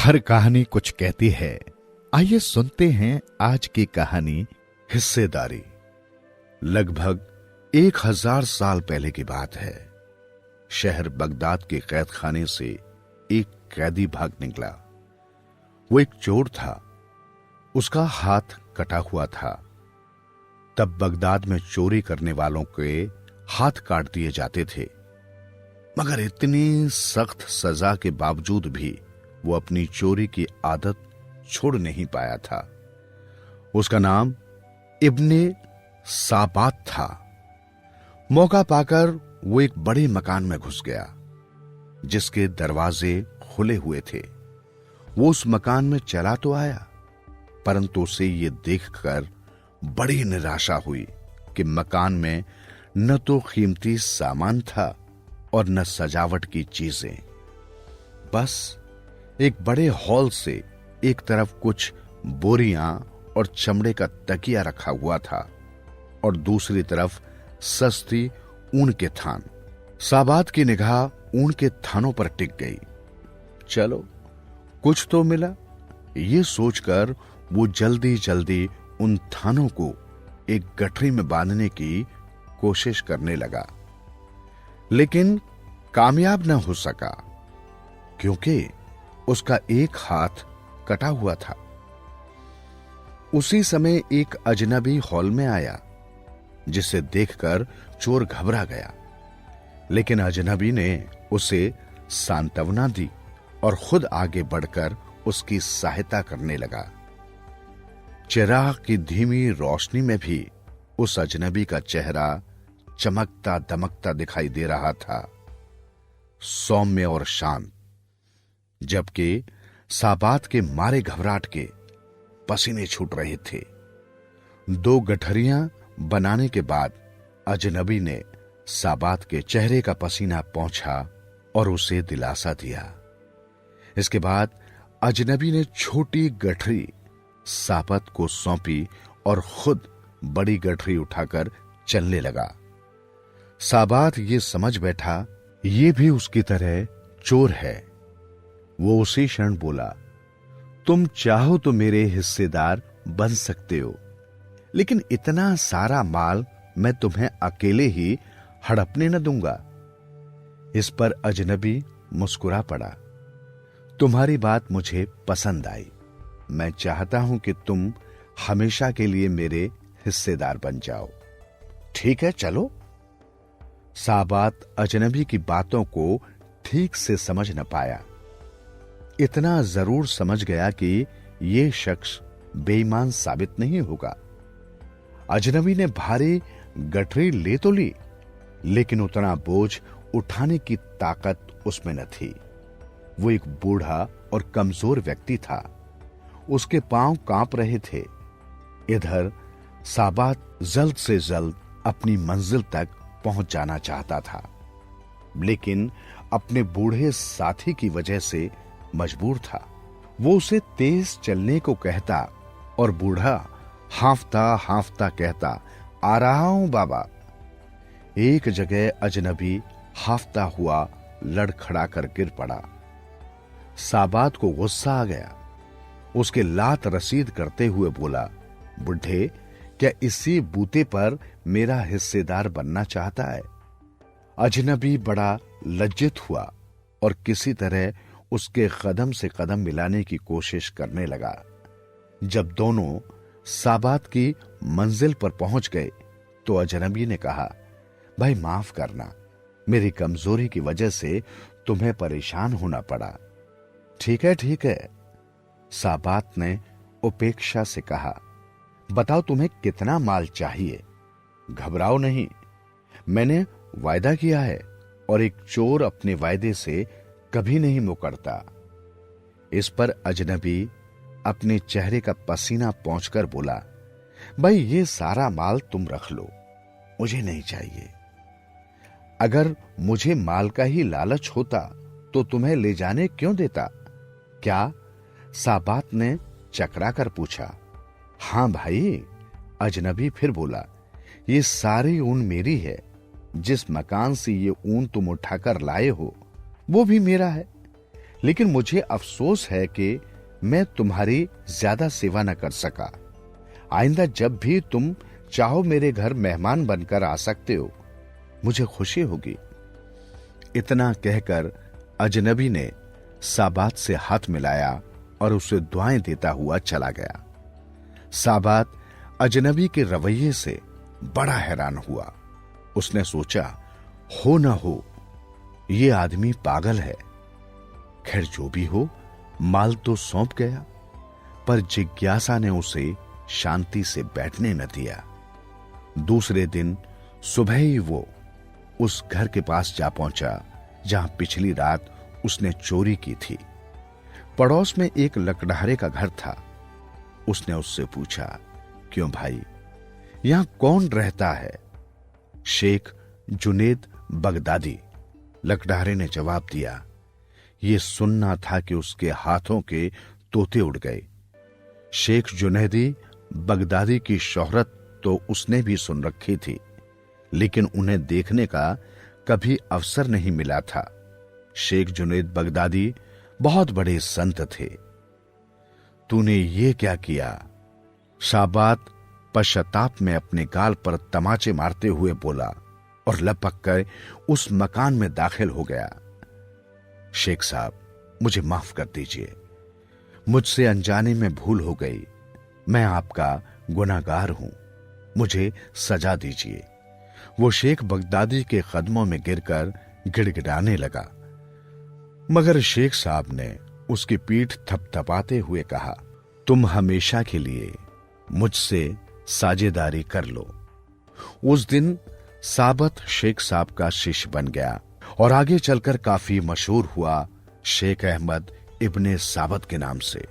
हर कहानी कुछ कहती है। आइए सुनते हैं आज की कहानी हिस्सेदारी। लगभग 1000 साल पहले की बात है। शहर बगदाद के कैद खाने से एक कैदी भाग निकला। वो एक चोर था। उसका हाथ कटा हुआ था। तब बगदाद में चोरी करने वालों के हाथ काट दिए जाते थे, मगर इतनी सख्त सजा के बावजूद भी वो अपनी चोरी की आदत छोड़ नहीं पाया था। उसका नाम इब्ने साबात था। मौका पाकर वो एक बड़े मकान में घुस गया जिसके दरवाजे खुले हुए थे। वो उस मकान में चला तो आया, परंतु उसे ये देखकर बड़ी निराशा हुई कि मकान में न तो कीमती सामान था और न सजावट की चीजें। बस एक बड़े हॉल से एक तरफ कुछ बोरियां और चमड़े का तकिया रखा हुआ था और दूसरी तरफ सस्ती ऊन के थान। साबात की निगाह ऊन के थानों पर टिक गई। चलो कुछ तो मिला, ये सोचकर वो जल्दी जल्दी उन थानों को एक गठरी में बांधने की कोशिश करने लगा, लेकिन कामयाब न हो सका क्योंकि उसका एक हाथ कटा हुआ था। उसी समय एक अजनबी हॉल में आया, जिसे देखकर चोर घबरा गया, लेकिन अजनबी ने उसे सांत्वना दी और खुद आगे बढ़कर उसकी सहायता करने लगा। चिराग की धीमी रोशनी में भी उस अजनबी का चेहरा चमकता दमकता दिखाई दे रहा था, सौम्य और शांत। जबकि साबात के मारे घबराहट के पसीने छूट रहे थे। 2 गठरियां बनाने के बाद अजनबी ने साबात के चेहरे का पसीना पोंछा और उसे दिलासा दिया। इसके बाद अजनबी ने छोटी गठरी साबात को सौंपी और खुद बड़ी गठरी उठाकर चलने लगा। साबात ये समझ बैठा ये भी उसकी तरह चोर है। वो उसी क्षण बोला, तुम चाहो तो मेरे हिस्सेदार बन सकते हो, लेकिन इतना सारा माल मैं तुम्हें अकेले ही हड़पने न दूंगा। इस पर अजनबी मुस्कुरा पड़ा। तुम्हारी बात मुझे पसंद आई। मैं चाहता हूं कि तुम हमेशा के लिए मेरे हिस्सेदार बन जाओ। ठीक है, चलो। साबात अजनबी की बातों को ठीक से समझ न पाया। इतना जरूर समझ गया कि यह शख्स बेईमान साबित नहीं होगा। अजनबी ने भारी गठरी ले तो ली, लेकिन उतना बोझ उठाने की ताकत उसमें न थी। वो एक बूढ़ा और कमजोर व्यक्ति था। उसके पांव कांप रहे थे। इधर साबात जल्द से जल्द अपनी मंजिल तक पहुंच जाना चाहता था, लेकिन अपने बूढ़े साथी की वजह से मजबूर था। वो उसे तेज चलने को कहता और बूढ़ा हांफता हांफता कहता, आ रहा हूं बाबा। एक जगह अजनबी हांफता हुआ लड़खड़ा कर गिर पड़ा। साबात को गुस्सा आ गया। उसके लात रसीद करते हुए बोला, बुढ़े, क्या इसी बूते पर मेरा हिस्सेदार बनना चाहता है? अजनबी बड़ा लज्जित हुआ और किसी तरह उसके कदम से कदम मिलाने की कोशिश करने लगा। जब दोनों साबात की मंजिल पर पहुंच गए तो अजनबी ने कहा, भाई माफ करना, मेरी कमजोरी की वजह से तुम्हें परेशान होना पड़ा। ठीक है, साबात ने उपेक्षा से कहा, बताओ तुम्हें कितना माल चाहिए? घबराओ नहीं, मैंने वायदा किया है और एक चोर अपने वायदे से कभी नहीं मुकरता। इस पर अजनबी अपने चेहरे का पसीना पोंछकर बोला, भाई ये सारा माल तुम रख लो, मुझे नहीं चाहिए। अगर मुझे माल का ही लालच होता तो तुम्हें ले जाने क्यों देता? क्या? साबात ने चकरा कर पूछा। हां भाई, अजनबी फिर बोला, ये सारी ऊन मेरी है। जिस मकान से ये ऊन तुम उठाकर लाए हो वो भी मेरा है, लेकिन मुझे अफसोस है कि मैं तुम्हारी ज्यादा सेवा न कर सका। आइंदा जब भी तुम चाहो मेरे घर मेहमान बनकर आ सकते हो, मुझे खुशी होगी। इतना कहकर अजनबी ने साबात से हाथ मिलाया और उसे दुआएं देता हुआ चला गया। साबात अजनबी के रवैये से बड़ा हैरान हुआ। उसने सोचा, हो न हो ये आदमी पागल है। खैर जो भी हो, माल तो सौंप गया। पर जिज्ञासा ने उसे शांति से बैठने न दिया। दूसरे दिन सुबह ही वो उस घर के पास जा पहुंचा जहां पिछली रात उसने चोरी की थी। पड़ोस में एक लकड़हारे का घर था। उसने उससे पूछा, क्यों भाई, यहां कौन रहता है? शेख जुनेद बगदादी। लकड़हारे ने जवाब दिया। ये सुनना था कि उसके हाथों के तोते उड़ गए। शेख जुनैदी बगदादी की शोहरत तो उसने भी सुन रखी थी, लेकिन उन्हें देखने का कभी अवसर नहीं मिला था। शेख जुनैद बगदादी बहुत बड़े संत थे। तूने ये क्या किया? साबात पश्चाताप में अपने गाल पर तमाचे मारते हुए बोला और लपक कर उस मकान में दाखिल हो गया। शेख साहब, मुझे माफ कर दीजिए। मुझसे अनजाने में भूल हो गई। मैं आपका गुनाहगार हूं। मुझे सजा दीजिए। वो शेख बगदादी के कदमों में गिरकर गिड़गिड़ाने लगा, मगर शेख साहब ने उसकी पीठ थपथपाते हुए कहा, तुम हमेशा के लिए मुझसे साझेदारी कर लो। उस दिन साबत शेख साहब का शिष्य बन गया और आगे चलकर काफी मशहूर हुआ, शेख अहमद इब्ने साबत के नाम से।